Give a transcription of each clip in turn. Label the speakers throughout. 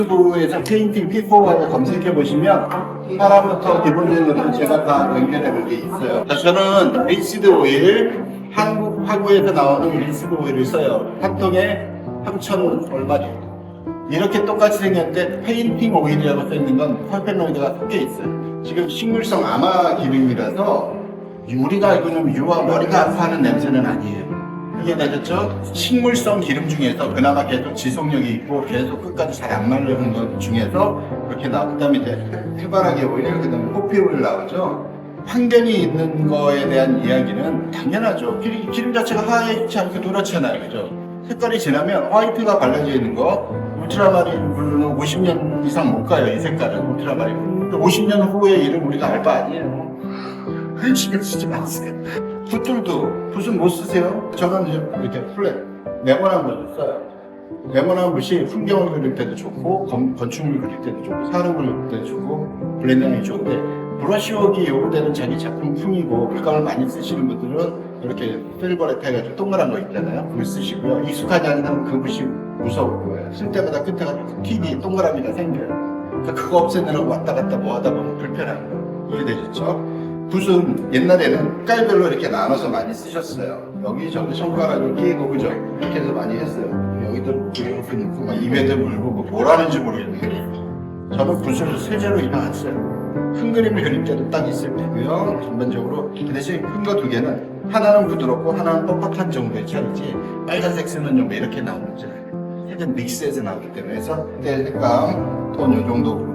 Speaker 1: 유튜브에서 페인팅 P4 검색해 보시면 사람부터 기본적으로 제가 다 연결해 볼 게 있어요. 저는 린시드 오일, 한국 화구에서 나오는 린시드 오일을 써요. 한 통에 3,000 얼마 정도. 이렇게 똑같이 생겼는데 페인팅 오일이라고 써있는 건 펄페노이드가 섞여 있어요. 지금 식물성 아마 기름이라서 우리가 알고 있는 유와 머리가 아파하는 냄새는 아니에요. 이해되셨죠? 식물성 기름 중에서 그나마 계속 지속력이 있고 계속 끝까지 잘 안 마르는 것 중에서 그렇게 나오고, 그 다음에 이제 해바라기 오일, 그 다음에 커피 오일 나오죠. 환경이 있는 거에 대한 이야기는 당연하죠. 기름 자체가 하얗지 않고 노랗잖아요. 그죠? 색깔이 지나면 화이트가 발라져 있는 거, 울트라마린 블루는 50년 이상 못 가요. 이 색깔은 울트라마린. 50년 후에 이름 우리가 알 바 아니에요. 신경 쓰지 마세요. 붓들도 붓은 못 쓰세요? 저는 이렇게 플랫 네모난 붓을 써요. 네모난 붓이 풍경을 그릴 때도 좋고 건축물 그릴 때도 좋고 사람 그릴 때도 좋고 블렌딩이 좋은데, 브러쉬워크가 요구되는 자기 작품풍이고 물감을 많이 쓰시는 분들은 이렇게 필버렛 해가지고 동그란 거 있잖아요. 그걸 쓰시고요. 익숙하지 않은 사람은 그 붓이 무서울 거예요. 쓸 때마다 끝에가 틱이 동그라미가 생겨요. 그러니까 그거 없애느라고 왔다 갔다 뭐 하다 보면 불편한 거예요. 이해되셨죠? 붓은 옛날에는 색깔별로 이렇게 나눠서 많이 쓰셨어요. 여기 저기 손가락을 끼고 그죠? 이렇게 해서 많이 했어요. 여기도 이렇게 넣고 막 입에도 물고 뭘 하는지 모르겠는데, 저는 붓을 세제로 이상 안 써요. 큰 그림을 그릴 때도 딱 있을 테고요. 전반적으로 그 대신 큰 거 두 개는 하나는 부드럽고 하나는 뻣뻣한 정도의 차이지, 빨간색 쓰는 정도 이렇게 나오는지 살짝 믹스해서 나오기 때문에, 해서 때 색감 톤 요 정도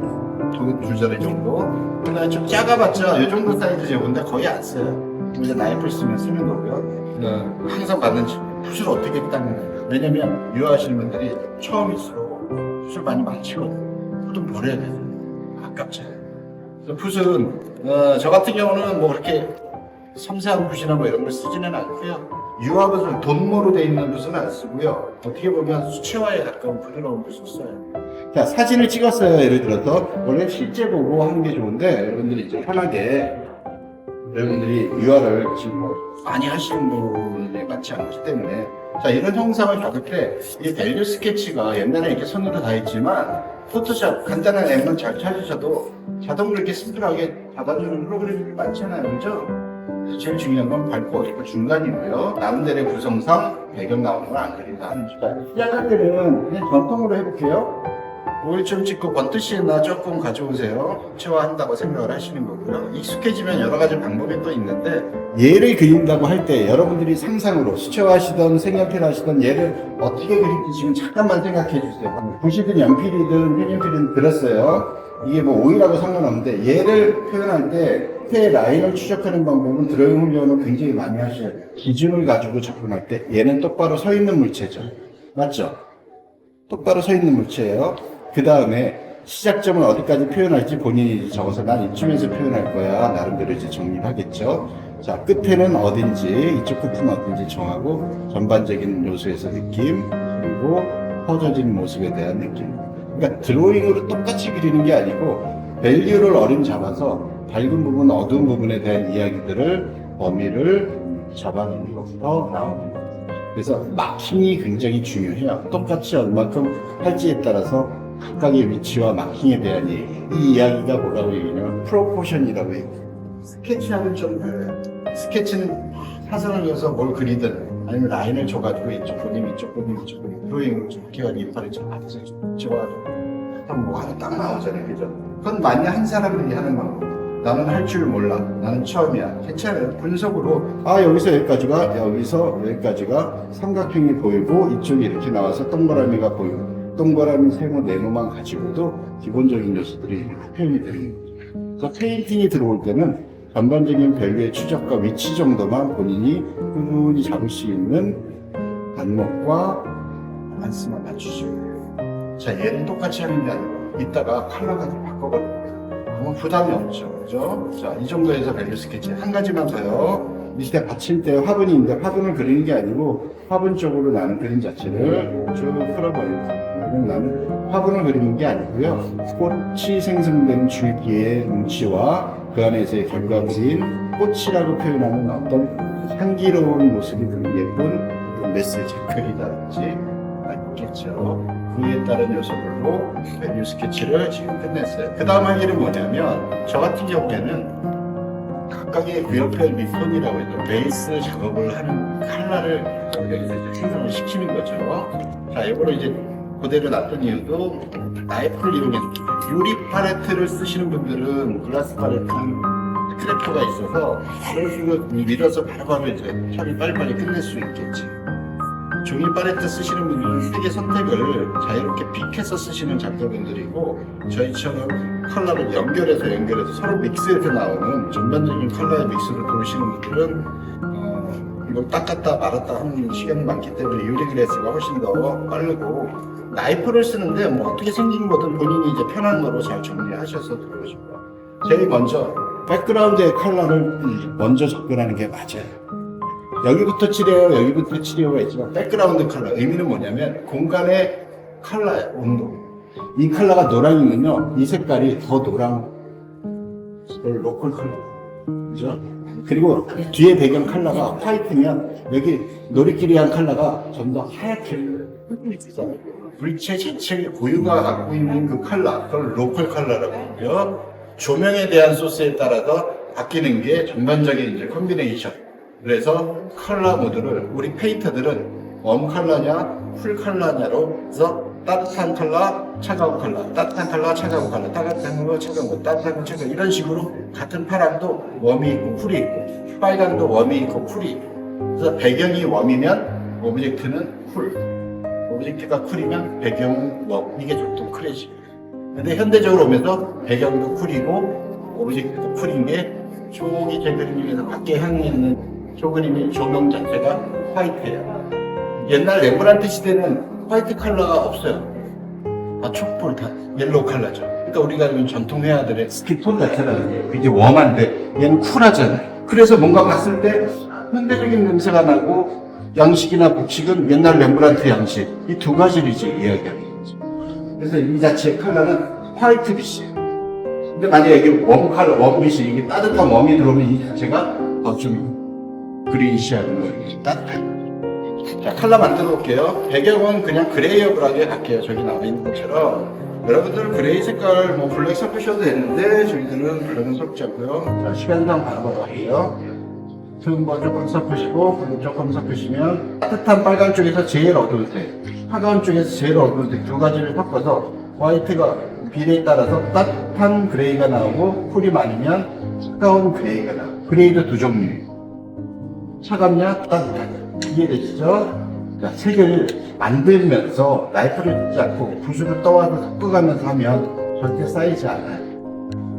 Speaker 1: 두 자리 정도. 그다음에 좀 작아봤자 이 정도 사이즈 제곱인데 거의 안 써요. 이제 나이프를 쓰면 쓰는 거고요. 항상 받는 붓을 어떻게 닦는, 왜냐면 유화하시는 분들이 처음일수록 붓을 많이 망치거든요. 붓은 버려야 돼요. 아깝잖아요. 그래서 붓은 저 같은 경우는 뭐 그렇게 섬세한 붓이나 뭐 이런 걸 쓰지는 않고요. 유화붓을 돈모로 되어 있는 붓은 안 쓰고요. 어떻게 보면 수채화에 가까운 부드러운 붓을 써요. 자, 사진을 찍었어요. 예를 들어서 원래 실제 보고 하는 게 좋은데, 여러분들이 이제 편하게, 여러분들이 유화를 지금 뭐 많이 하시는 분이 많지 않기 때문에, 자, 이런 형상을 받을 때 이 밸류 스케치가 옛날에 이렇게 손으로 다 했지만 포토샵 간단한 앱만 잘 찾으셔도 자동으로 이렇게 심플하게 받아주는 프로그램이 많잖아요. 그죠? 제일 중요한 건 밝고 어둡고 중간이고요. 나름대로의 구성상 배경 나오는 걸 안 그린다 하는 거. 시작할 때는 그냥 전통으로 해볼게요. 오일 좀 찍고 번트시나 조금 가져오세요. 수채화한다고 생각을 하시는 거고요. 익숙해지면 여러 가지 방법이 또 있는데, 얘를 그린다고 할 때 여러분들이 상상으로 수채화하시던 색연필 하시던 얘를 어떻게 그릴지 지금 잠깐만 생각해 주세요. 붓이든 연필이든 색연필이든 들었어요. 이게 뭐 오일하고 상관없는데, 얘를 표현할 때 끝에 라인을 추적하는 방법은 드로잉 훈련을 굉장히 많이 하셔야 돼요. 기준을 가지고 접근할 때 얘는 똑바로 서 있는 물체죠. 맞죠? 똑바로 서 있는 물체예요. 그 다음에 시작점을 어디까지 표현할지 본인이 적어서 난 이쯤에서 표현할 거야. 나름대로 이제 정리를 하겠죠. 자, 끝에는 어딘지, 이쪽 끝은 어딘지 정하고, 전반적인 요소에서 느낌, 그리고 퍼져진 모습에 대한 느낌. 그러니까 드로잉으로 똑같이 그리는 게 아니고 밸류를 어림잡아서 밝은 부분, 어두운 부분에 대한 이야기들을, 범위를 잡아내는 것부터 나오는 거예요. 그래서 마킹이 굉장히 중요해요. 똑같이 얼마큼 할지에 따라서 각각의 위치와 마킹에 대한 얘기. 이 이야기가 뭐라고 얘기하냐면 프로포션이라고 해요. 스케치하는 좀 스케치는 사선을 그어서 뭘 그리든 아니면 라인을 줘가지고 이쪽 그림 이쪽 그림 이쪽 그림 드로잉으로 좀 기관이 이빨을 좀 앞에서 찍어가지고 뭐 하나 딱 나오잖아요. 그죠? 그건 만약 한 사람들이 하는 방법. 나는 할 줄 몰라. 나는 처음이야. 괜찮아요. 분석으로 여기서 여기까지가, 여기서 여기까지가 삼각형이 보이고 이쪽이 이렇게 나와서 동그라미가 보이고, 동그라미, 세모, 네모만 가지고도 기본적인 요소들이 이렇게 표현이 되는 거죠. 그래서 페인팅이 들어올 때는 전반적인 밸류의 추적과 위치 정도만 본인이 꾸준히 잡을 수 있는 안목과 밸런스만 맞추시고, 자, 얘는 똑같이 하는 게 아니고 이따가 컬러가 바꿔가지고 그러면 부담이 없죠. 그죠? 자, 이 정도에서 밸류 스케치 한 가지만 더요. 밑에 받칠 때 화분이 있는데 화분을 그리는 게 아니고 화분 쪽으로 나는 그림 자체를 쭉 풀어버립니다. 나는 화분을 그리는 게 아니고요. 꽃이 생성된 줄기의 눈치와 그 안에서의 결과물인 꽃이라고 표현하는 어떤 향기로운 모습이 드는 예쁜 메시지 글이라든지 있겠죠. 그에 따른 요소별로 메뉴 스케치를 지금 끝냈어요. 그 다음 할 일은 뭐냐면 저 같은 경우에는 각각의 구역별 밑톤이라고 해서 베이스 작업을 하는 컬러를 여기서 이제 생성을 시키는 거죠. 자, 이거를 이제 그대로 놨던 이유도 나이프를 이용해서 유리 팔레트를 쓰시는 분들은 글라스 팔레트는 크래프가 있어서 그런 식으로 밀어서 바로바로 이제 처리 빨리빨리 끝낼 수 있겠지. 종이 팔레트 쓰시는 분들은 색의 선택을 자유롭게 픽해서 쓰시는 작가분들이고, 저희처럼 컬러를 연결해서 서로 믹스해서 나오는 전반적인 컬러의 믹스를 도우시는 분들은 이걸 닦았다 말았다 하는 시간이 많기 때문에 유리 글래스가 훨씬 더 빠르고, 나이프를 쓰는데 뭐 어떻게 생긴 거든 본인이 이제 편한 거로 잘 정리하셔서 들어오시고, 제일 먼저 백그라운드의 컬러를 먼저 접근하는 게 맞아요. 여기부터 칠해요, 여기부터 칠해요가 있지만 백그라운드 컬러 의미는 뭐냐면 공간의 컬러의 온도. 이 컬러가 노랑이면요, 이 색깔이 더 노랑, 로컬 컬러, 그죠? 그리고 뒤에 배경 컬러가 화이트면 여기 놀이끼리한 컬러가 좀 더 하얗게 있어. 물체 자체의 고유가 갖고 있는 그 컬러, 그걸 로컬 컬러라고 하고요. 조명에 대한 소스에 따라서 바뀌는 게 전반적인 이제 컨비네이션. 그래서 컬러 모드를 우리 페인터들은 웜 컬러냐, 쿨 컬러냐로 해서 따뜻한 컬러, 차가운 컬러, 따뜻한 컬러, 차가운 컬러, 따뜻한 거, 차가운 거, 따뜻한 거, 차가운 거, 이런 식으로 같은 파랑도 웜이 있고 쿨이 있고, 빨간도 웜이 있고 쿨이 있고, 그래서 배경이 웜이면 오브젝트는 쿨, 오브젝트가 쿨이면 배경은 웜, 이게 좀 쿨해지. 근데 현대적으로 오면서 배경도 쿨이고 오브젝트도 쿨인 게 저기 제 그림에서 밖에 향해 있는 저 그림의 조명 자체가 화이트예요. 옛날 렘브란트 시대는 화이트 컬러가 없어요. 다 촛불, 다 옐로우 컬러죠. 그러니까 우리가 지금 전통 회화들의 스킨톤 자체는 이게 웜한데 얘는 쿨하잖아요. 그래서 뭔가 봤을 때 현대적인 냄새가 나고, 양식이나 복식은 옛날 렘브란트 양식, 이 두 가지를 이제 이야기하는 거죠. 그래서 이 자체의 컬러는 화이트 빛이에요. 근데 만약에 여기 웜 컬러, 웜빛이 이게 따뜻한 웜이 들어오면 이 자체가 더 좀 그레이시한 거, 따뜻한 거. 자, 컬러 만들어 볼게요. 배경은 그냥 그레이어블하게 갈게요. 저기 나와 있는 것처럼. 여러분들 그레이 색깔 뭐 블랙 섞으셔도 되는데 저희들은 블랙은 섞지 않고요. 자, 시간상 바로바로 할게요. 뭐 조금 섞으시고 블루 조금 섞으시면 따뜻한 빨간 쪽에서 제일 어두운 색, 차가운 쪽에서 제일 어두운 색 두 가지를 섞어서 화이트가 비례에 따라서 따뜻한 그레이가 나오고, 쿨이 많으면 차가운 그레이가 나오고, 그레이도 두 종류, 차갑냐 따뜻하냐. 이해되시죠? 자, 색을 만들면서 나이프를 듣지 않고 붓으로 떠와서 섞어가면서 하면 절대 쌓이지 않아요.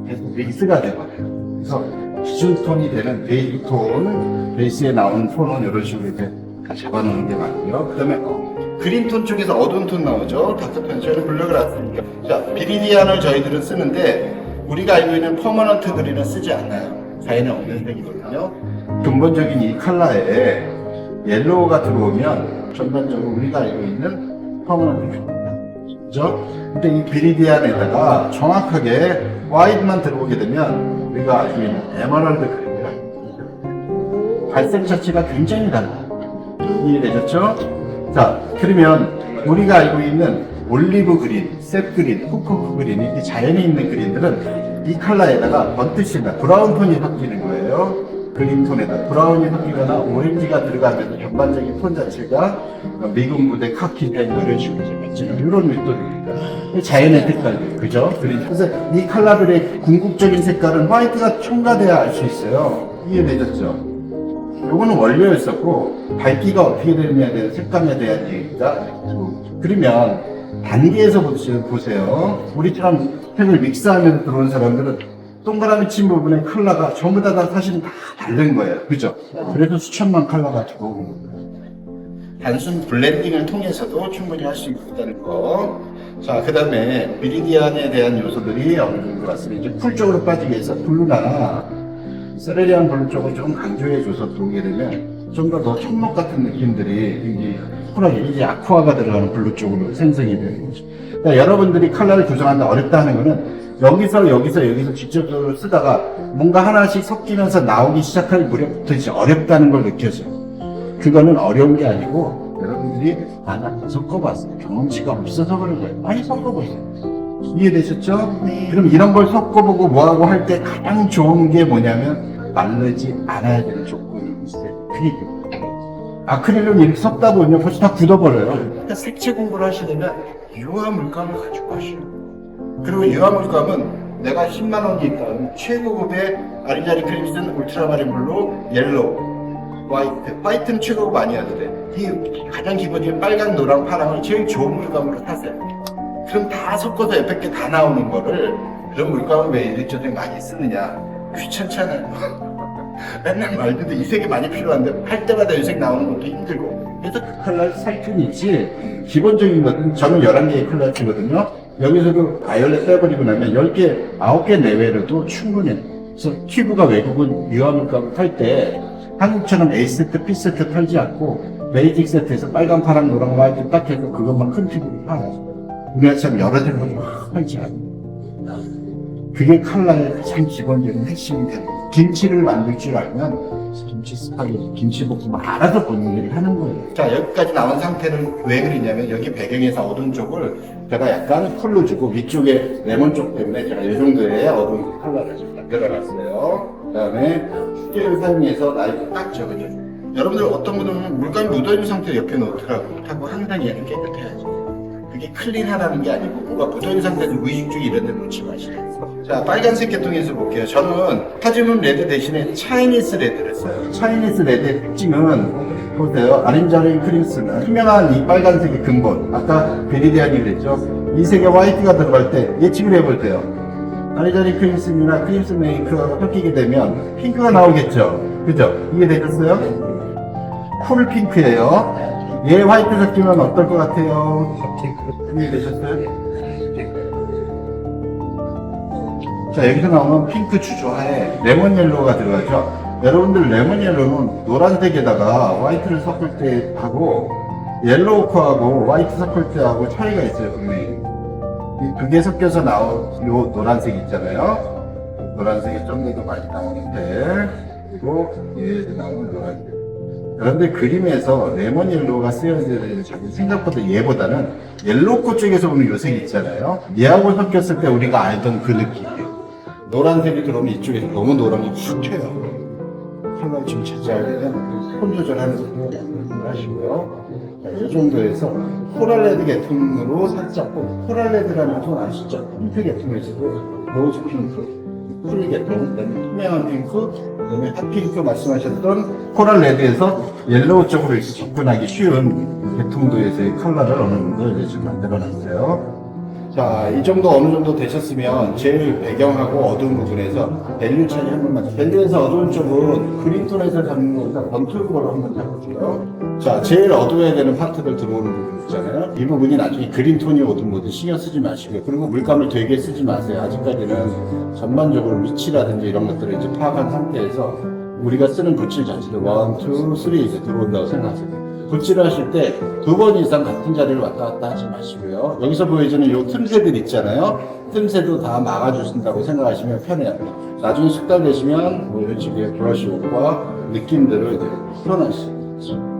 Speaker 1: 계속 믹스가 되거든요. 그래서 기준 톤이 되는 베이지 톤, 베이스에 나오는 톤은 이런 식으로 이렇게 잡아놓는 게 맞고요. 그 다음에 그린 톤 쪽에서 어두운 톤 나오죠. 다크톤, 저희는 블랙을 안 쓰니까. 자, 비리디안을 저희들은 쓰는데 우리가 알고 있는 퍼머넌트 그린은 쓰지 않아요. 자연에 없는 색이거든요. 근본적인 이 컬러에 옐로우가 들어오면 전반적으로 우리가 알고 있는 퍼머넌트 그린입니다. 그죠? 근데 이 비리디안에다가 정확하게 화이트만 들어오게 되면 우리가 알고 있는 에메랄드 그린이라 발색 자체가 굉장히 달라요. 이해되셨죠? 자, 그러면 우리가 알고 있는 올리브 그린, 셉 그린, 코코코 그린, 이 자연에 있는 그린들은 이 컬러에다가 번트시나 브라운 톤이 섞이는 거예요. 그린 톤에다 브라운이 섞이거나 오렌지가 들어가면서 전반적인 톤 자체가 미군 부대 카키된 이런 식으로 생겼죠. 이런 윗돌입니다. 자연의 색깔, 그죠? 그래서 이 컬러들의 궁극적인 색깔은 화이트가 첨가돼야 알 수 있어요. 이해되셨죠? 요거는 원료였었고, 밝기가 어떻게 되느냐에 대한 색감에 대한 얘기입니다. 그러면 단계에서 보세요. 우리처럼 색을 믹스하면서 들어온 사람들은 동그라미 친 부분의 컬러가 전부 다 사실은 다 다른 거예요. 그죠? 그래서 수천만 컬러가 들어오는 거예요. 단순 블렌딩을 통해서도 충분히 할 수 있다는 거. 자, 그 다음에 비리디안에 대한 요소들이 어느 정도 왔으면 이제 쿨 쪽으로 빠지기 위해서 블루나 세레리안 블루 쪽을 좀 강조해줘서 들어오게 되면 좀 더 천목 같은 느낌들이 굉장히 쿨하게 이제 아쿠아가 들어가는 블루 쪽으로 생성이 되는 거죠. 그러니까 여러분들이 컬러를 구성하는데 어렵다 하는 거는 여기서 직접적으로 쓰다가 뭔가 하나씩 섞이면서 나오기 시작할 무렵부터 이제 어렵다는 걸 느껴져요. 그거는 어려운 게 아니고 여러분들이 안 섞어봤어요. 경험치가 없어서 그런 거예요. 많이 섞어보세요. 이해되셨죠?
Speaker 2: 네.
Speaker 1: 그럼 이런 걸 섞어보고 뭐하고 할 때 가장 좋은 게 뭐냐면 마르지 않아야 되는 조건이 있어요. 아크릴은 이렇게 섞다 보면 벌써 다 굳어버려요. 그러니까 색채 공부를 하시려면 유화 물감을 가지고 하시오. 그리고 유화 물감은 내가 10만 원이 있다면 최고급의 아리자리 크림슨 울트라마린 블루, 옐로우, 화이트. 화이트는 최고급 아니어도 돼. 이 가장 기본적인 빨강, 노랑, 파랑을 제일 좋은 물감으로 사세요. 그럼 다 섞어서 옆에 게 다 나오는 거를 그런 물감을 왜 이리저리 많이 쓰느냐? 귀찮잖아요. 맨날 말도 이 색이 많이 필요한데 할 때마다 이 색 나오는 것도 힘들고 그래서 그 컬러를 살 뿐이지 기본적인 것은 저는 11개의 컬러 쓰거든요. 여기서도 바이올렛 빼버리고 나면 10개, 9개 내외로도 충분해요. 그래서 튜브가 외국은 유화물감을 팔 때 한국처럼 A세트, B세트 팔지 않고 베이직 세트에서 빨간, 파랑, 노랑, 화이트 딱 해서 그것만 큰 튜브로 팔아요. 우리나라처럼 여러 색으로 막 팔지 않아요. 그게 컬러의 가장 기본적인 핵심이 되는 거예요. 김치를 만들 줄 알면 김치 스파게티, 김치볶음을 알아서 본인들이 하는 거예요. 자, 여기까지 나온 상태를 왜 그리냐면 여기 배경에서 어두운 쪽을 제가 약간 컬러 주고 위쪽에 레몬 쪽 때문에 제가 이 정도의 어두운 컬러를 좀 만들어놨어요. 그 다음에 슈게를 사용해서 나이프 딱 적어줘요. 여러분들 어떤 분은 물감이 묻어있는 상태로 옆에 놓더라고 하고 항상 얘는 깨끗해야지. 그게 클린하다는 게 아니고 뭔가 묻어있는 상태에서 무의식 중에 이런 데 놓지 마시고. 자, 빨간색 계통에서 볼게요. 저는 타지문 레드 대신에 차이니스 레드를 써요. 차이니스 레드의 특징은 보세요. 아린자린 크림스는 투명한 이 빨간색의 근본. 아까 베리디안이 그랬죠. 이 색에 화이트가 들어갈 때 예측을 해볼게요. 아린자린 크림슨이나 크림스 메이크가 섞이게 되면 핑크가 나오겠죠. 그죠? 이해되셨어요? 쿨 핑크예요. 얘 화이트 섞이면 어떨 것 같아요? 이해되셨어요? 자, 여기서 나오는 핑크 주조하에 레몬 옐로우가 들어가죠. 여러분들 레몬 옐로우는 노란색에다가 화이트를 섞을 때 하고 옐로우 코하고 화이트 섞을 때 하고 차이가 있어요, 분명히. 이 두 개 섞여서 나온 요 노란색 있잖아요. 노란색이 좀 더 많이 나오는데 그리고 얘 나오는 노란색. 여러분들 그림에서 레몬 옐로우가 쓰여져야 되는 자기 생각보다 얘보다는 옐로우 코 쪽에서 오는 요 색이 있잖아요. 얘하고 섞였을 때 우리가 알던 그 느낌이에요. 노란색이 들어오면 이쪽에서 너무 노랑이 확 튀어요. 컬러를 좀 차지하려면 톤 조절하는 거 하시고요. 자, 이 정도에서 코랄레드 계통으로 살짝 코랄레드라는 톤 아시죠? 핑크 계통에서도 로즈 핑크, 쿨 계통, 그다음에 투명한 핑크, 그다음에 핫핑크 말씀하셨던 코랄 레드에서 옐로우 쪽으로 이렇게 접근하기 쉬운 계통도에서의 컬러를 어느 정도 이제 좀 만들어놨어요. 자, 이 정도 어느 정도 되셨으면 제일 배경하고 어두운 부분에서 밸류 차이 한 번만. 밸류에서 어두운 쪽은 그린톤에서 잡는 거보다 검토으로 한번 잡을게요. 자, 제일 어두워야 되는 파트들 들어오는 부분 있잖아요. 이 부분이 나중에 그린톤이 어두운 것도 신경 쓰지 마시고요. 그리고 물감을 되게 쓰지 마세요. 아직까지는 전반적으로 위치라든지 이런 것들을 이제 파악한 상태에서 우리가 쓰는 붓질 자체도 1, 2, 3 이제 들어온다고 생각하세요. 붓질을 하실 때 2번 이상 같은 자리를 왔다 갔다 하지 마시고요. 여기서 보여주는 요 틈새들 있잖아요. 틈새도 다 막아주신다고 생각하시면 편해요. 나중에 숙달되시면 뭐 이런 식의 브러쉬 옷과 느낌들을 이제 풀어내시죠.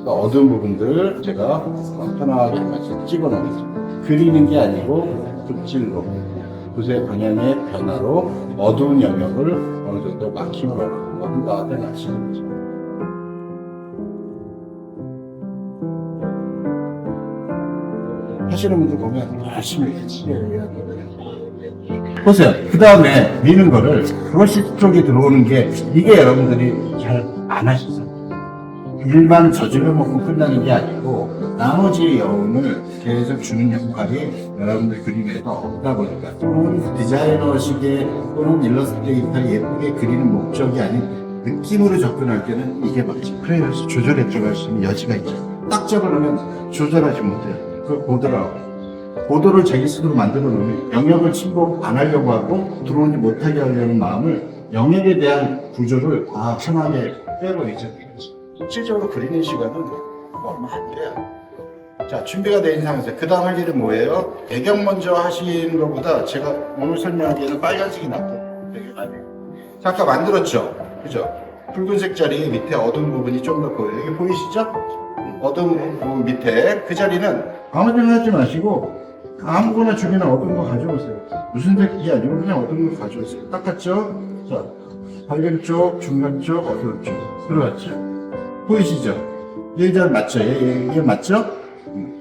Speaker 1: 어두운 부분들 제가 편하게 한 번씩 찍어 놓겠습니다. 그리는 게 아니고 붓질로 붓의 방향의 변화로 어두운 영역을 어느 정도 마킹을 한다 생각하시는 거죠. 하시는 분들 보면 열심히 칠해요. 보세요. 그 다음에 미는 거를 브러쉬 쪽에 들어오는 게 이게 여러분들이 잘 안 하시죠. 일반 젖으려 먹고 끝나는 게 아니고 나머지 여운을 계속 주는 역할이 여러분들 그림에서 없다 보니까 또는 디자이너식의 또는 일러스트레이터를 예쁘게 그리는 목적이 아닌 느낌으로 접근할 때는 이게 맞지. 그래야 조절해 들어갈 수 있는 여지가 있죠. 딱 잡아놓으면 조절하지 못해요. 그걸 보더라고. 보도를 자기 스스로 만들어 놓으면 영역을 침범 안 하려고 하고 들어오지 못하게 하려는 마음을 영역에 대한 구조를 다 편하게 빼버리죠. 실질적으로 그리는 시간은 얼마 안 돼요. 자, 준비가 된 상태에서 그 다음 할 일은 뭐예요? 배경 먼저 하시는 것보다 제가 오늘 설명하기에는 빨간색이 낫고 배경 아니에요. 자, 아까 만들었죠? 그죠? 붉은색 자리 밑에 어두운 부분이 좀 더 보여요. 여기 보이시죠? 어두운 부분 밑에 그 자리는 아무 생각 하지 마시고 아무거나 주변에 어두운 거 가져오세요. 무슨 색이 아니고 그냥 어두운 거 가져오세요. 닦았죠? 자, 밝은 쪽, 중간 쪽, 어두운 쪽 들어갔죠? 보이시죠? 얘 잘 맞죠? 얘 맞죠?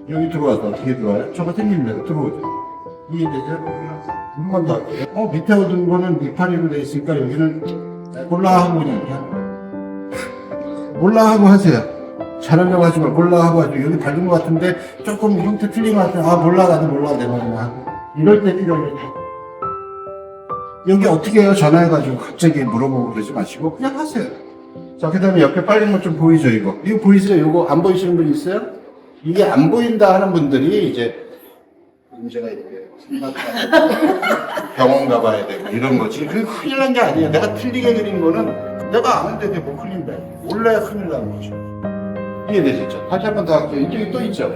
Speaker 1: 여기 들어와서 어떻게 들어와요? 저거 생긴 대로 들어오죠. 이해되죠? 한 번 더 할게요. 밑에 어두운 거는 이파리로 돼 있으니까 여기는 몰라 하고 그냥 몰라 하고 하세요. 잘하려고 하지 말고 몰라 하고 하죠. 여기 밝은 것 같은데 조금 형태 틀린 것 같아요. 아 몰라 나도 몰라 내 말이야 하고 이럴 때 필요해요. 여기 어떻게 해요? 전화해가지고 갑자기 물어보고 그러지 마시고 그냥 하세요. 자, 그 다음에 옆에 빨간 거 좀 보이죠, 이거? 이거 보이세요? 이거 안 보이시는 분 있어요? 이게 안 보인다 하는 분들이 이제 문제가 이렇게 병원 가봐야 되고 이런 거지. 그게 큰일 난 게 아니에요. 내가 틀리게 그린 거는 내가 아는데 그게 뭐 큰일 나요. 몰라야 큰일 나는 거죠. 이해되시죠? 다시 한 번 더 할게요. 이쪽에 또 있죠?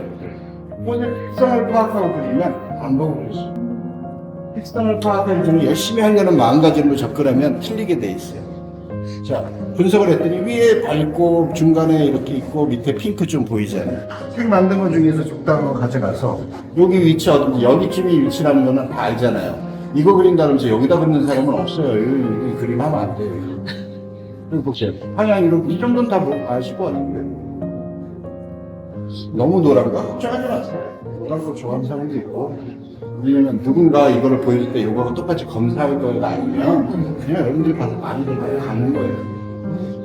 Speaker 1: 오늘 특성을 파악하고 그리면 안 보고 그러시죠. 특성을 파악할 때는 열심히 하려는 마음가짐으로 접근하면 틀리게 돼 있어요. 자, 분석을 했더니 위에 밝고 중간에 이렇게 있고 밑에 핑크 좀 보이잖아요. 색 만든 것 중에서 적당한 거 가져가서 여기 위치 어딘지 여기쯤이 위치라는 거는 다 알잖아요. 이거 그린다면 이제 여기다 그리는 사람은 없어요. 이 그림 하면 안 돼요. 여기 보세요. 방향 이렇게 이 정도는 다 아시고 하는데 너무 노란 거 걱정하지 마세요. 노란 거 좋아하는 사람도 있고 왜냐면 누군가 이거를 보여줄 때 이거하고 똑같이 검사할 걸 아니면 그냥 여러분들이 봐서 많이 가는 거예요.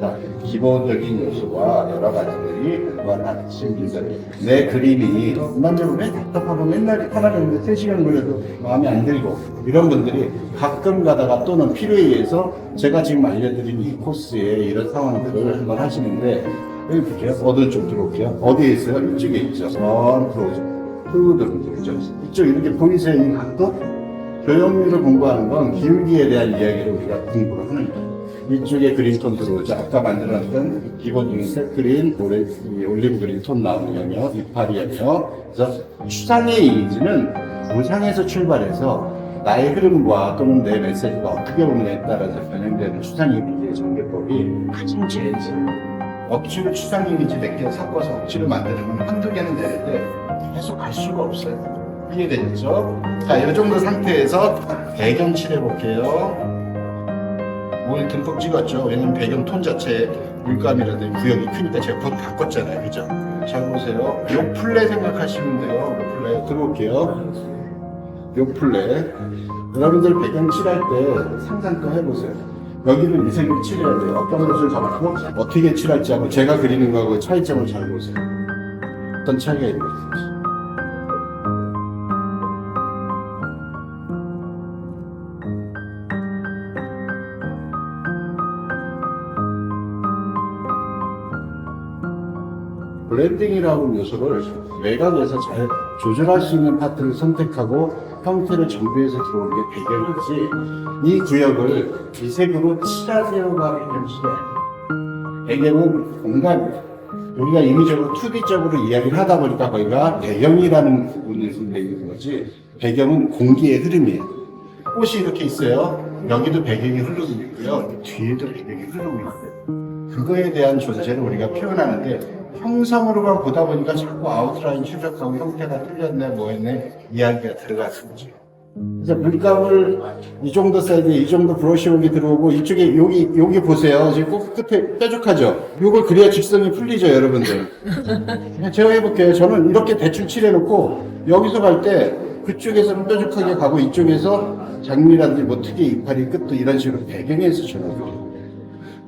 Speaker 1: 자, 기본적인 요소와 여러 가지들이 무한하십니다. 내 그림이 일반적으로 맨 답답하고 맨날 하나 정도 3시간 걸려도 마음에 안 들고 이런 분들이 가끔 가다가 또는 필요에 의해서 제가 지금 알려드린 이 코스에 이런 상황들을 한번 하시는데 여기 볼게요. 어두운 쪽 들어올게요. 어디에 있어요? 이쪽에 있죠. 들어오죠. 들어오죠. 이쪽 이렇게 보이세요? 이 각도? 교역률을 공부하는 건 기울기에 대한 이야기를 우리가 공부를 하는 거예요. 이쪽에 그린 톤 들어오죠. 아까 만들어놨던 기본적인 색 그린, 올리브 그린 톤 나오는 영역, 이파리 영역. 그래서 추상의 이미지는 무상에서 출발해서 나의 흐름과 또는 내 메시지가 어떻게 오느냐에 따라서 변형되는 추상 이미지의 전개법이 가장 제일 억지로 추상 이미지 몇 개 섞어서 억지로 만드는 건 한두 개는 되는데 계속 갈 수가 없어요. 이해되죠? 자, 이 정도 상태에서 배경 칠해볼게요. 오늘 듬뿍 찍었죠. 왜냐면 배경 톤 자체에 물감이라든지 구역이 크니까 제가 곧 바꿨잖아요. 그죠? 잘 보세요. 요 플레 생각하시면 돼요. 요 플레 들어올게요. 요 플레. 여러분들 배경 칠할 때 상상 또 해보세요. 여기를 이 색으로 칠해야 돼요. 어떤 것을 잡고 어떻게 칠할지 하고 제가 그리는 거하고 차이점을 잘 보세요. 어떤 차이가 있는지. 블렌딩이라는 요소를 외곽에서 잘 조절할 수 있는 파트를 선택하고 형태를 정비해서 들어오는 게 배경이지 이 구역을 이 색으로 칠하려고 하는 것이 배경은 공간이에요. 우리가 임의적으로 2D적으로 이야기를 하다 보니까 거기가 배경이라는 부분을 선택하는 거지 배경은 공기의 흐름이에요. 꽃이 이렇게 있어요. 여기도 배경이 흐르고 있고요. 뒤에도 배경이 흐르고 있어요. 그거에 대한 존재를 우리가 표현하는데 형상으로만 보다 보니까 자꾸 아웃라인 추적하고 형태가 틀렸네 뭐했네 이야기가 들어가는 거죠. 그래서 물감을 이 정도 사이즈에 이 정도 브러쉬웍이 들어오고 이쪽에 여기 보세요. 지금 꼭 끝에 뾰족하죠. 이걸 그래야 직선이 풀리죠, 여러분들. 제가 해볼게요. 저는 이렇게 대충 칠해놓고 여기서 갈 때 그쪽에서는 뾰족하게 가고 이쪽에서 장미라든지 뭐 특이 이파리 끝도 이런 식으로 배경에서 저는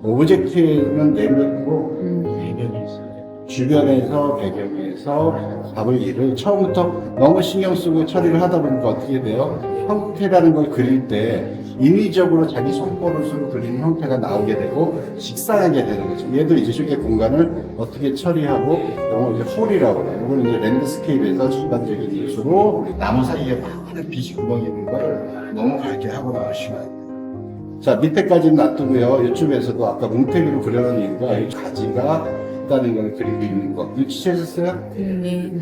Speaker 1: 오브젝트는 내려놓고 배경이 있어요. 주변에서 배경에서 잡을 일을 처음부터 너무 신경 쓰고 처리를 하다 보니까 어떻게 돼요? 형태라는 걸 그릴 때 인위적으로 자기 손버릇으로 그리는 형태가 나오게 되고 식상하게 되는 거죠. 얘도 이쪽의 공간을 어떻게 처리하고 이걸 이제 홀이라고 해요. 이걸 이제 랜드스케이프에서 전반적인 요소로 나무 사이에 많은 빛이 구멍이 있는 걸 넘어가게 하고 나오시면 돼요. 자, 밑에까지는 놔두고요. 이쪽에서도 아까 뭉태기로 그려놓은 이유가 이 가지가 있다는 걸 그리고 있는 거. 눈치채셨어요?
Speaker 2: 네.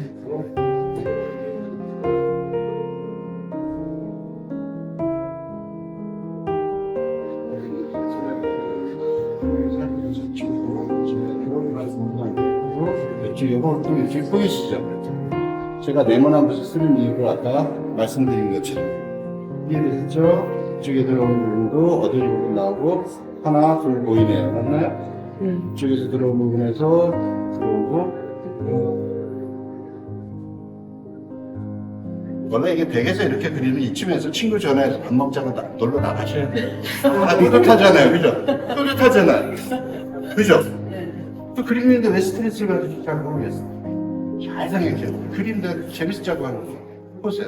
Speaker 1: 지금 이것도 이렇게 보이시죠? 제가 네모난 붓을 쓰는 이유를 아까 말씀드린 것처럼 이해되셨죠? 이쪽에 들어오는 부분도 어두운 부분 나오고 하나 둘 보이네요. 맞나요? 이쪽에서 들어온 부분에서 들어오고 원래 이게 댁에서 이렇게 그리면 이쯤에서 친구 전화해서 밥 먹자고 놀러 나가셔야 돼요. 아, 뿌듯하잖아요. 그죠? 뿌듯하잖아요. 그죠? 또 그림인데 왜 스트레스를 가지고 잘 모르겠어요. 잘 생각해요. 그림도 재밌자고 하는 거. 보세요.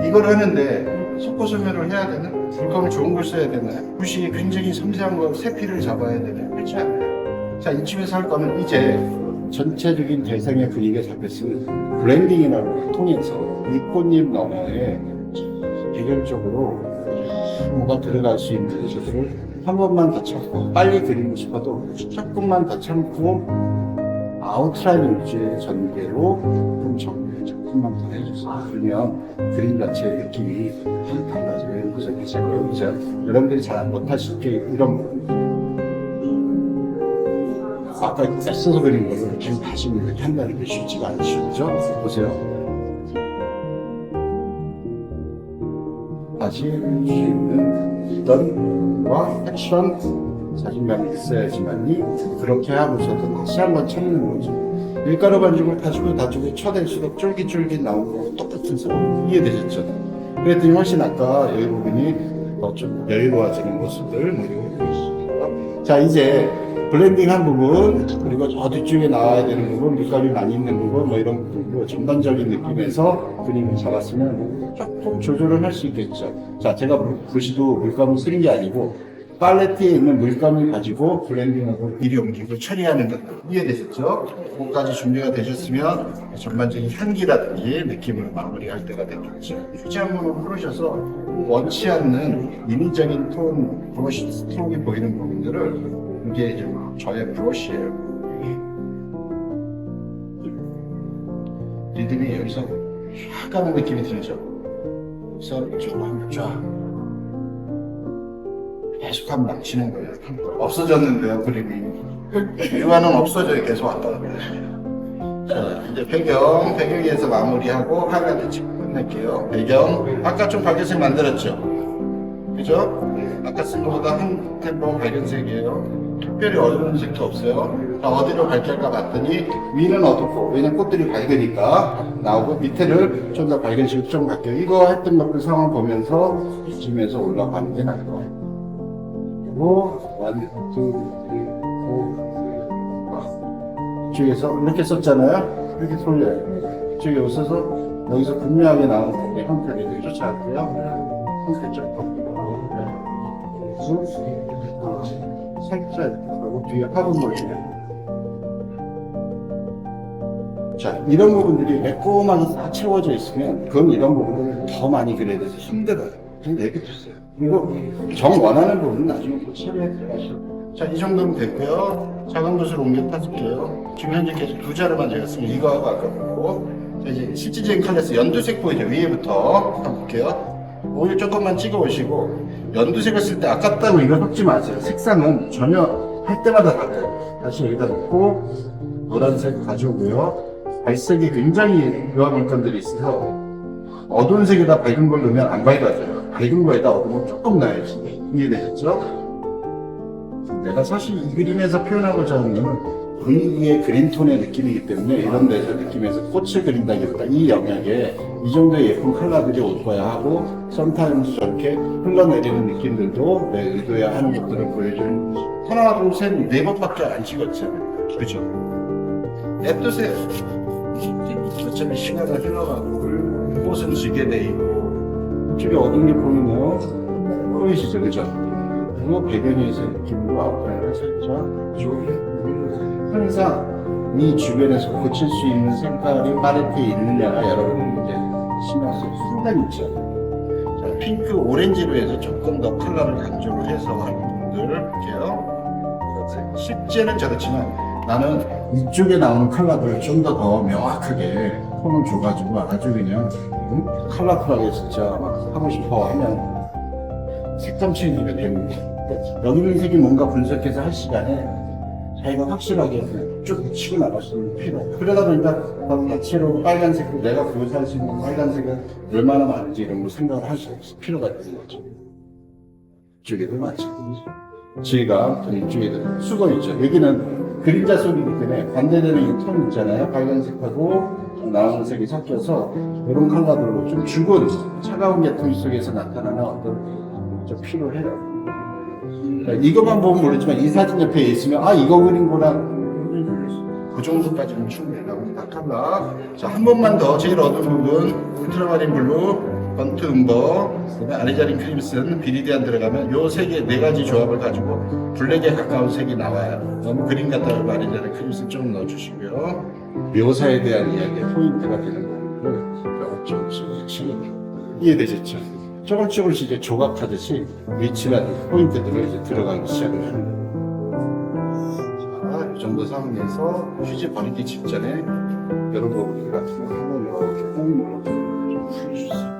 Speaker 1: 이걸 하는데 속고 소멸을 해야 되나? 물감을 좋은 걸 써야 되나? 붓이 굉장히 섬세한 거, 세피를 잡아야 되나? 그렇지 않아요. 자, 이쯤에서 할 거는 이제 전체적인 대상의 분위기가 잡혔으면 블렌딩이라는 걸 통해서 이 꽃잎 너머에 개별적으로 뭐가 들어갈 수 있는 요소들을 한 번만 더 참고 빨리 그리고 싶어도 조금만 더 참고 아웃라인 위주의 전개로 좀 정리를 조금만 더 해주세요. 그러면 그림 자체의 느낌이 확 달라져요. 그래서 여러분들이 잘 못하실 게 이런 부분. 아까 애써서 그린 거를 지금 다시 이렇게 한다는 게 쉽지가 않죠. 그죠? 보세요. 다시 할 수 있는 이런과 액션 사진감이 있어야지만이 그렇게 하고서도 다시 한번 찾는 거죠. 밀가루 반죽을 다지고 쳐댈수록 쫄깃쫄깃 나오는 거 똑같은 상황 이해되셨죠? 그랬더니 훨씬 아까 여기 부분이 더 좀 여유로워지는 모습들 보이시죠? 자, 이제 블렌딩한 부분 그리고 저 뒤쪽에 나와야 되는 부분 밀가루 많이 있는 부분 뭐 이런 부분 전반적인 느낌에서 그림을 잡았으면 조금 조절을 할 수 있겠죠. 자, 제가 붓이도 물감을 쓰는 게 아니고 팔레트에 있는 물감을 가지고 블렌딩하고 미리 옮기고 처리하는 것 이해되셨죠? 그것까지 준비가 되셨으면 전반적인 향기라든지 느낌을 마무리할 때가 됐겠죠. 휴지 한 번만 풀으셔서 원치 않는 인위적인 톤, 브러쉬 스트로크가 보이는 부분들을 이게 이제 저의 브러쉬예요. 리듬이 여기서 쫙 가는 느낌이 들죠? 그래서 이쪽으로 한번 쫙 계속 한번 망치는 거예요. 없어졌는데요, 그림이. 유화는 없어져요. 계속 왔다 갔다. 자, 이제 배경에서 마무리하고 하나를 찍고 끝낼게요. 배경, 아까 좀 밝은색 만들었죠? 그죠? 아까 쓴 것보다 한 템포 밝은색이에요. 특별히 어두운 색도 없어요. 자, 어디로 밝힐까 봤더니 위는 어둡고, 왜냐면 꽃들이 밝으니까 나오고 밑에를 좀 더 밝은 식으로 좀 갈게요. 이거 했던 것들 상황 보면서 이쯤에서 올라가는 게 나을 것 같아요. 그리고 1, 2, 3, 4 이쪽에서 이렇게 썼잖아요. 이렇게 돌려요. 이쪽에 오셔서 여기서 분명하게 나오는 부분이 형태를 되게 좋지 않고요. 형태 좀 살짝 하고 뒤에 화분 모양이에요. 자, 이런 부분들이 매콤하게 다 채워져 있으면 그럼 이런 부분을 더 많이 그려야 돼서 힘들어요. 그냥 내비두세요. 이거 정 원하는 부분은 나중에 또 처리해 들어가시고. 자, 이 정도면 됐고요. 작은 붓을 옮겨 타줄게요. 지금 현재 계속 두 자루만 제가 쓰면 이거하고 아까 보고. 자, 이제 실질적인 컬러스 연두색 보이죠? 위에부터 한번 볼게요. 오일 조금만 찍어 오시고 연두색을 쓸 때 아깝다고 이거 섞지 마세요. 색상은 전혀 할 때마다 달라요. 다시 여기다 놓고 노란색 가져오고요. 발색이 굉장히 묘한 물감들이 있어서 어두운 색에다 밝은 걸 넣으면 안 밝아져요. 밝은 거에다 어두운 걸 조금 넣어야지. 이해되셨죠? 내가 사실 이 그림에서 표현하고자 하는 건 분위기의 그린톤의 느낌이기 때문에 이런 데서 느낌에서 꽃을 그린다기보다 이 영역에 이 정도의 예쁜 컬러들이 올 거야 하고 썸타임스 저렇게 흘러내리는 느낌들도 내 의도야 하는 것들을 보여주는 하나 둘셋네 번밖에 안 찍었잖아요. 그죠? 냅두세요. 어차피 시간을 흘러가고 꽃은 지게 돼 있고 이쪽에 어두운 게 보이네요. 보이시죠? 그죠? 그리고 배경에서 느낌으로 아웃라인을 살짝 쭉 항상 이 주변에서 고칠 수 있는 색깔이 팔레트에 있느냐가 여러분 이제 신경 쓸 순간 있죠. 자, 핑크, 오렌지로 해서 조금 더 컬러를 강조를 해서 하는 분들을 볼게요. 실제는 저렇지만 나는 이쪽에 나오는 컬러들을 좀 더 명확하게 톤을 줘가지고 아주 그냥 컬러풀하게 진짜 막 하고 싶어 하면 색감 체인지가 되는 거예요. 여기 있는 색이 뭔가 분석해서 할 시간에 자기가 확실하게 쭉 치고 나갔으면 필요. 그러다 보니까 대체로 빨간색도 내가 보여서 할 수 있는 빨간색은 얼마나 많은지 이런 걸 생각을 할 수 없을 필요가 있는 거죠. 이쪽에도 마찬가지. 저희가 이쪽에도 수거 있죠. 여기는 그림자 속이기 때문에 반대되는 이 톤 있잖아요. 빨간색하고 나오는 색이 섞여서 이런 컬러들로 좀 죽은 차가운 계통 속에서 나타나는 어떤 좀 필요해요. 이것만 보면 모르지만 이 사진 옆에 있으면 아 이거 그린 거랑 그 정도까지는 충분하다고 생각한다. 자, 한 번만 더 제일 어두운 부분 울트라마린 블루, 번트 음버, 그다음에 아리자린 크림슨, 비리디안 들어가면 요 세 개 네 가지 조합을 가지고 블랙에 가까운 색이 나와요. 너무 그림 같다고 아리자린 크림슨 좀 넣어주시고요. 묘사에 대한 이야기의 포인트가 되는 부분을 조금씩 이해되셨죠? 조금씩 이제 조각하듯이 위치나 포인트들을 이제 들어가기 시작을 하는 거예요. 자, 이 정도 상황에서 휴지 버리기 직전에 이런 부분들 같은 거 한번 이렇게 홈으로 좀 풀어주세요.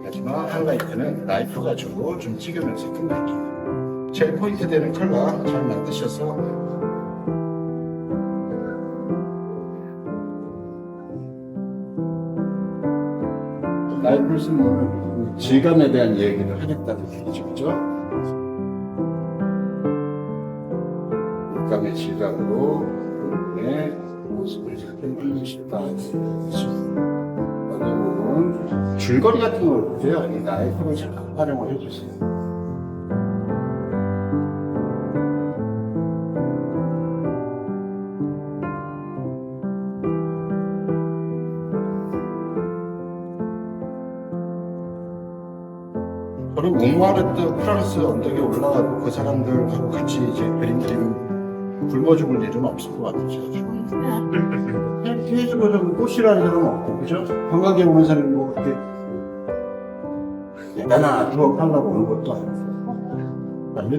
Speaker 1: 마지막 하이라이트는 나이프 가지고 좀 찍으면서 끝낼게요. 제일 포인트 되는 컬러 잘 만드셔서 나이프를 쓰면 질감에 대한 얘기를 하겠다는 얘기죠, 그죠? 물감의 질감으로 네, 모습을 살펴보고 싶다. 어떤 부분 줄거리 같은 걸 보세요. 이 나이프를 잘 활용을 해주세요. 저는 몽마르트 프랑스 언덕에 올라가고 그 사람들하고 같이 이제 그림 그리면 굶어 죽을 일은 없을 것 같아요. 피해주고 좀 꽃이라는 사람은 없고, 그죠? 관광객 오는 사람이 뭐 그렇게 대단한 아트웍 하려고 오는 것도 아니고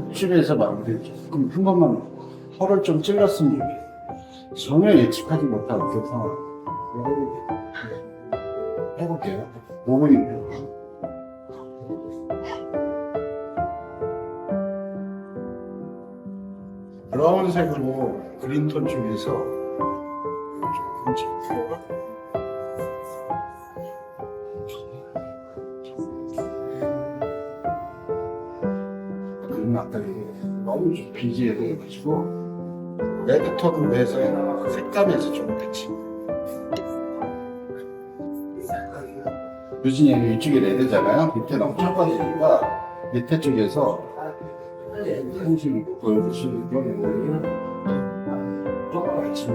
Speaker 1: 일주일에서 마무리 조금 한 번만 털을 좀 찔렀으면 전혀 예측하지 못한 그 상황 해볼게요. 5분입니다. 브라운색으로 그린톤 중에서 조금 찍고 그림 아까 너무 좀 비지해가지고 레드톤으로 해서 색감에서 좀 같이 유진이 이쪽에 레드잖아요. 밑에 너무 좁아지니까 밑에 쪽에서 한심 보여주시는 거는 조금 같이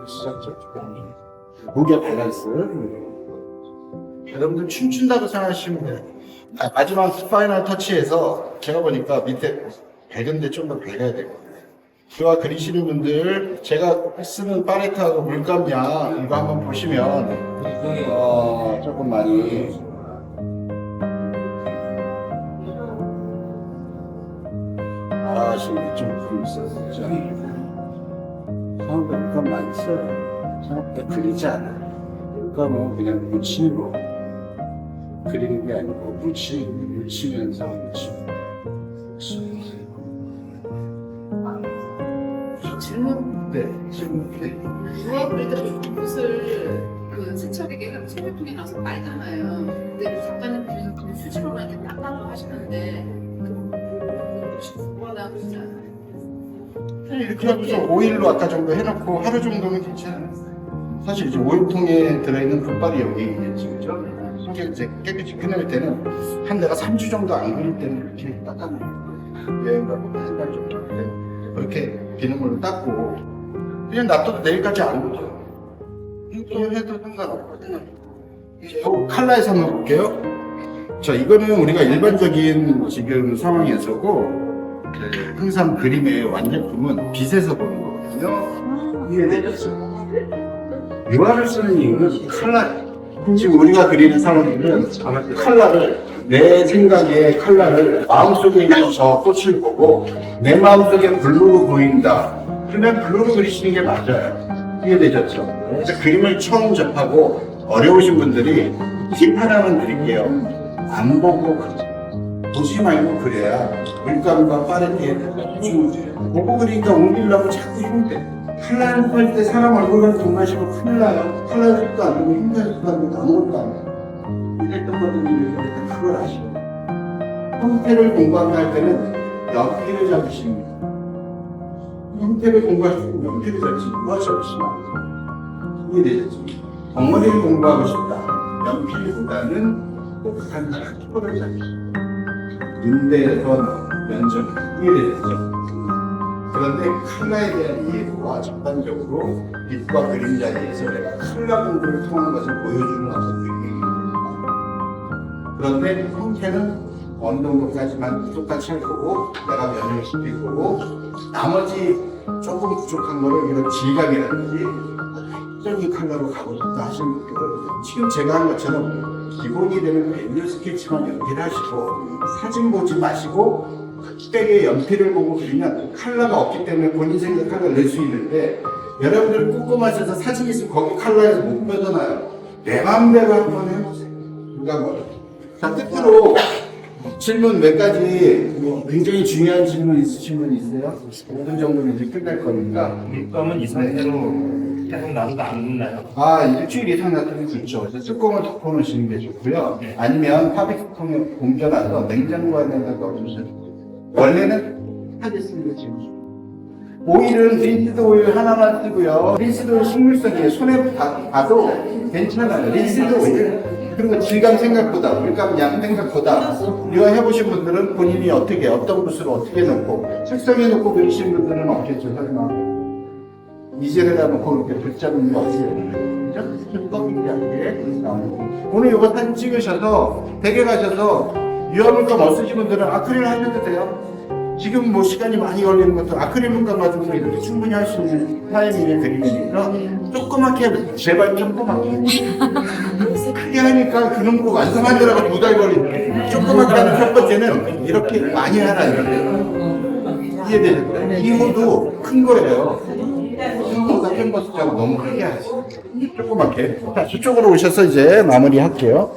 Speaker 1: 시작점 무게 밸런스 여러분들 춤춘다고 생각하시면 돼요. 마지막 파이널 터치에서 제가 보니까 밑에 밝은데 좀 더 밝아야 되고 그와 그리시는 분들 제가 쓰는 팔레트하고 물감량 이거 한번 보시면 조금 많이 아쉬움이 좀 있어요. 생각보다 물감 많이 써요. 생각보다 그리지 않아요. 물감은 그냥 묻히는 거 그리는 게 아니고 묻히면서
Speaker 2: 질문.
Speaker 1: 네, 지금
Speaker 2: 왜 그래도 옷을 그 세척에게 소매통에 넣어서 빨잖아요. 근데 그 작가님 그냥 그냥 수지로만 이렇게 닦아서 하시는데 그거 나쁘지 않아요.
Speaker 1: 이렇게 하고서 오일로 아까 정도 해놓고 하루 정도면 괜찮아요. 사실 이제 오일통에 들어있는 붓발이 여기 있겠지, 그죠? 이게 이제 깨끗이 끝낼 때는 한 내가 3주 정도 안 그릴 때는 이렇게 닦아놓고 여행 가고 한 달 정도 할 때 그렇게 비눗물로 닦고 그냥 놔둬도 내일까지 안 오죠. 이거 해도 상관없거든요. 이제 컬러에서 한번 볼게요. 자, 이거는 우리가 일반적인 지금 상황에서고 항상 그림의 완제품은 빛에서 보는 거거든요. 이해되셨어요? 유화를 쓰는 이유는 컬러. 지금 우리가 그리는 사람들은 컬러를 내 생각의 컬러를 마음속에 있는 저 꽃을 보고 내 마음속에 블루로 보인다. 그러면 블루로 그리시는 게 맞아요. 이해되셨죠? 그래서 그림을 처음 접하고 어려우신 분들이 팁 하나만 드릴게요. 안 보고 보지 말고 그래야 물감과 빠르게 보고 그러니까 옮기려고 자꾸 힘대. 칼날 할때 사람 얼굴만 동마시고 큰일 나요. 칼날 속도 안 되고 힘든 속도 안 되고 아무것도 안 돼요. 이랬던 분들이 그걸 아시고 형태를 공부하게 할 때는 연필을 잡으십니다. 형태를 공부할 때 연필을 잡지 무엇이 없으면 안 돼요. 이해되셨죠? 덩어리를 공부하고 싶다. 연필보다는 똑똑한 키보드를 잡으십니다. 문대에서 면접 이해되셨죠? 그런데 칼라에 대한 이해도와 전반적으로 빛과 그림자에서 내가 칼라 공부를 통한 것을 보여주는 어떤 느낌입니다. 그런데 형태는 어느 정도까지만 똑같이 할 거고 내가 변형을 시킬 거고 나머지 조금 부족한 거를 이런 질감이라든지 특정히 컬러로 가고 싶다 하시는 분들은 지금 제가 한 것처럼 기본이 되는 펜 스케치만 연필하시고 사진 보지 마시고 흑백에 연필을 보고 그리면 컬러가 없기 때문에 본인 생각하고 낼 수 있는데 여러분들 꼼꼼하셔서 사진 있으면 거기 컬러에서 못 벗어나요. 내 마음대로 한번 해보세요. 누가 뭐라. 자, 끝으로 질문 몇 가지 굉장히 중요한 질문 있으신 분 있어요? 5분 정도는 이제 끝날 거니까.
Speaker 3: 물감은 이 상태로 계속 놔두도 안 묻나요?
Speaker 1: 아, 일주일 이상 놔두면 좋죠. 그래서 뚜껑을 덮어놓으시는 게 좋고요. 아니면 파비스통에 옮겨놔서 냉장고 안에다 넣어주셔도 돼요. 원래는 하겠습니다, 지금. 오일은 린스드 오일 하나만 쓰고요. 린스드 오일 식물성이에요. 손에 봐도 괜찮아요. 린스드 오일. 그리고 질감 생각보다, 물감 양 생각보다, 이거 해보신 분들은 본인이 어떻게, 어떤 붓을 어떻게 넣고, 색성에 넣고 그리신 분들은 없겠죠, 설마. 이젤에다 놓고 이렇게 붙잡는 거 없어요. 그죠? 꺾이게 나오고. 오늘 이거 사진 찍으셔서, 댁에 가셔서, 유화물감 없으신 분들은 아크릴 하셔도 돼요. 지금 뭐 시간이 많이 걸리는 것도 아크릴 물감 가지고 이렇게 충분히 할 수 있는 타이밍의 그림이니까 조그맣게 해보세요. 제발 조그맣게. 크게 하니까 그런 거 완성하느라고 2달 걸리네. 조그맣게 하는 첫 번째는 이렇게 많이 하라 이거예요. 이해되죠? 2호도 큰 거예요. 2호가 캔버스하고 너무 크게 하지. 조그맣게. 자, 저쪽으로 오셔서 이제 마무리 할게요.